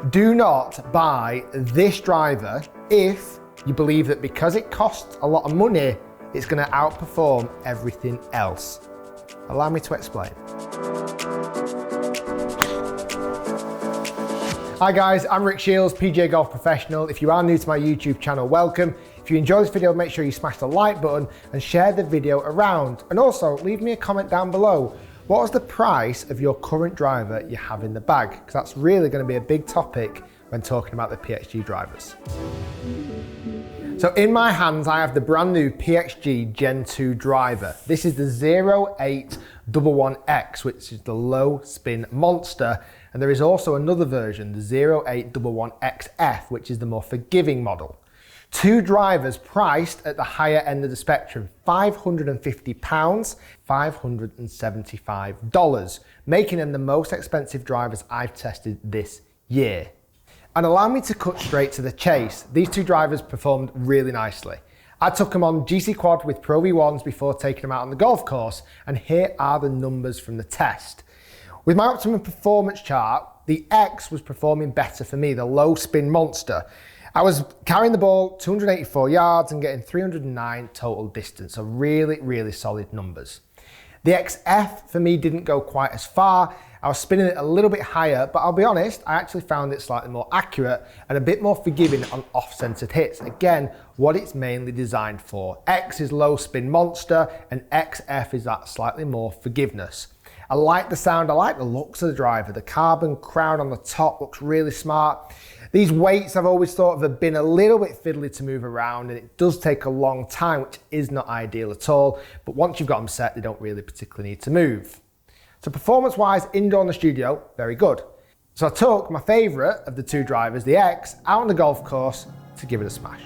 Do not buy this driver if you believe that because it costs a lot of money, it's going to outperform everything else. Allow me to explain. Hi guys, I'm Rick Shiels, PGA Golf Professional. If you are new to my YouTube channel, welcome. If you enjoy this video, make sure you smash the like button and share the video around. And also leave me a comment down below. What was the price of your current driver you have in the bag? Because that's really going to be a big topic when talking about the PXG drivers. So in my hands, I have the brand new PXG Gen 2 driver. This is the 0811X, which is the low spin monster. And there is also another version, the 0811XF, which is the more forgiving model. Two drivers priced at the higher end of the spectrum, £550, $575, making them the most expensive drivers I've tested this year. And allow me to cut straight to the chase. These two drivers performed really nicely. I took them on GCQUAD with Pro V1s before taking them out on the golf course, and here are the numbers from the test. With my optimum performance chart, the X was performing better for me, the low spin monster. I was carrying the ball 284 yards and getting 309 total distance, so really solid numbers. The XF for me didn't go quite as far. I was spinning it a little bit higher, but I'll be honest, I actually found it slightly more accurate and a bit more forgiving on off-centered hits. Again, what it's mainly designed for. X is low spin monster and XF is that slightly more forgiveness. I like the sound, I like the looks of the driver. The carbon crown on the top looks really smart. These weights I've always thought have been a little bit fiddly to move around, and it does take a long time, which is not ideal at all. But once you've got them set, they don't really particularly need to move. So performance-wise, indoor in the studio, very good. So I took my favorite of the two drivers, the X, out on the golf course to give it a smash.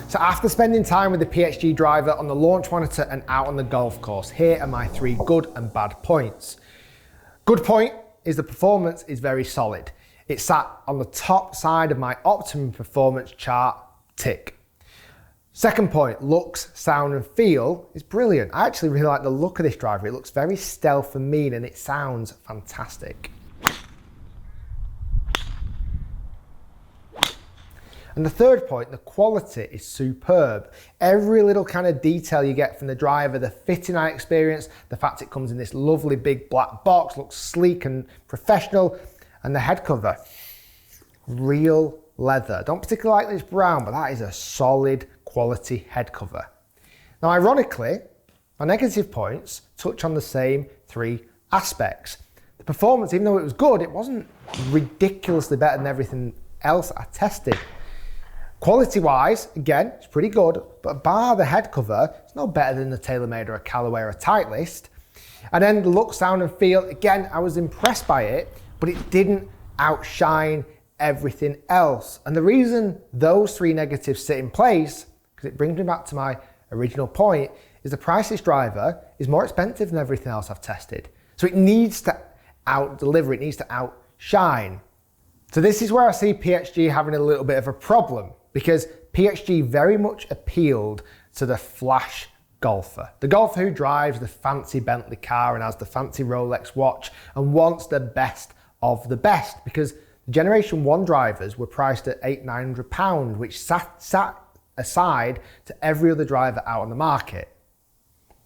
So after spending time with the PXG driver on the launch monitor and out on the golf course, here are my three good and bad points. Good point is the performance is very solid. It sat on the top side of my optimum performance chart, tick. Second point, looks, sound and feel is brilliant. I actually really like the look of this driver. It looks very stealth and mean and it sounds fantastic. And the third point, the quality is superb. Every little kind of detail you get from the driver, the fitting I experienced, the fact it comes in this lovely big black box, looks sleek and professional, and the head cover, real leather. Don't particularly like this brown, but that is a solid quality head cover. Now, ironically, my negative points touch on the same three aspects. The performance, even though it was good, it wasn't ridiculously better than everything else I tested. Quality-wise, again, it's pretty good, but bar the head cover, it's no better than the TaylorMade or a Callaway or a Titleist. And then the look, sound and feel, again, I was impressed by it, but it didn't outshine everything else. And the reason those three negatives sit in place, because it brings me back to my original point, is the price of this driver is more expensive than everything else I've tested. So it needs to out-deliver, it needs to outshine. So this is where I see PXG having a little bit of a problem, because PXG very much appealed to the flash golfer. The golfer who drives the fancy Bentley car and has the fancy Rolex watch and wants the best of the best, because the Generation 1 drivers were priced at £800-900, which sat aside to every other driver out on the market.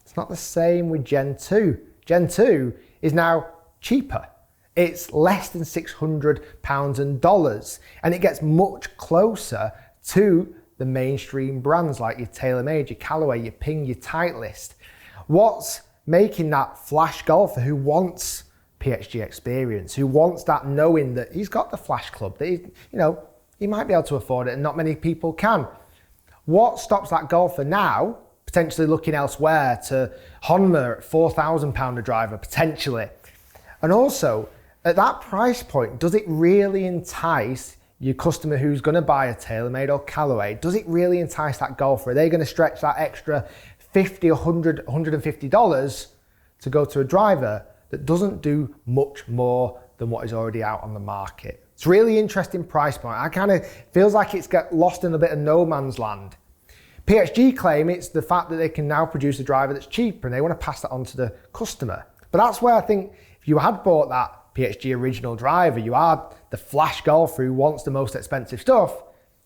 It's not the same with Gen 2. Gen 2 is now cheaper. It's less than £600 and dollars, and it gets much closer to the mainstream brands like your TaylorMade, your Callaway, your Ping, your Titleist. What's making that flash golfer who wants PXG experience, who wants that knowing that he's got the flash club, that he might be able to afford it and not many people can. What stops that golfer now potentially looking elsewhere to Honma at £4,000 a driver potentially? And also, at that price point, does it really entice your customer who's going to buy a TaylorMade or Callaway? Does it really entice that golfer? Are they going to stretch that extra $50, $100, $150 to go to a driver that doesn't do much more than what is already out on the market? It's a really interesting price point. I kind of feels like it's got lost in a bit of no man's land. PXG claim it's the fact that they can now produce a driver that's cheaper and they want to pass that on to the customer. But that's where I think if you had bought that PXG original driver, you are the flash golfer who wants the most expensive stuff,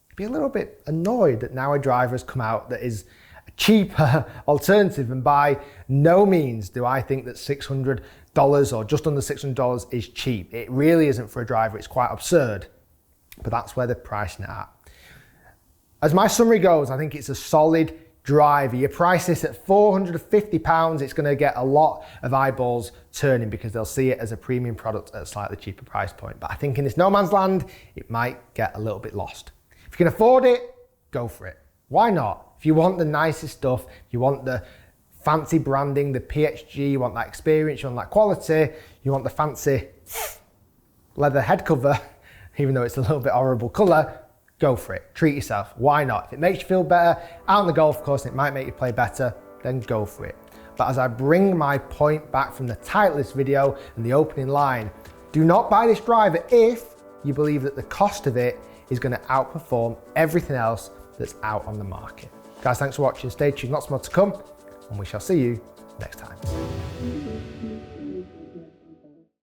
you'd be a little bit annoyed that now a driver has come out that is a cheaper alternative, and by no means do I think that $600 or just under $600 is cheap. It really isn't for a driver, it's quite absurd, but that's where they're pricing it at. As my summary goes, I think it's a solid driver. You price this at £450, it's going to get a lot of eyeballs turning because they'll see it as a premium product at a slightly cheaper price point. But I think in this no man's land, it might get a little bit lost. If you can afford it, go for it. Why not? If you want the nicest stuff, you want the fancy branding, the PXG, you want that experience, you want that quality, you want the fancy leather head cover, even though it's a little bit horrible colour, go for it. Treat yourself. Why not? If it makes you feel better out on the golf course and it might make you play better, then go for it. But as I bring my point back from the Titleist video and the opening line, do not buy this driver if you believe that the cost of it is going to outperform everything else that's out on the market. Guys, thanks for watching. Stay tuned. Lots more to come, and we shall see you next time.